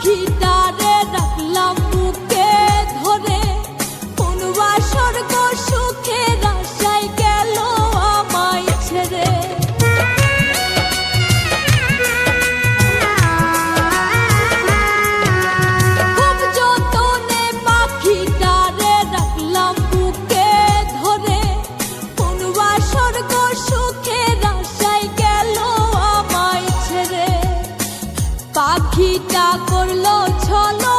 পাখিটারে রাখলাম বুকে ধরে, কোন বা স্বর্গ সুখের আশায় গেল আমায় ছেড়ে। খুব যতনে পাখিটারে রাখলাম বুকে ধরে, কোন বা স্বর্গ সুখের আশায় গেল আমায় ছেড়ে। পাখিটা করলো ছলো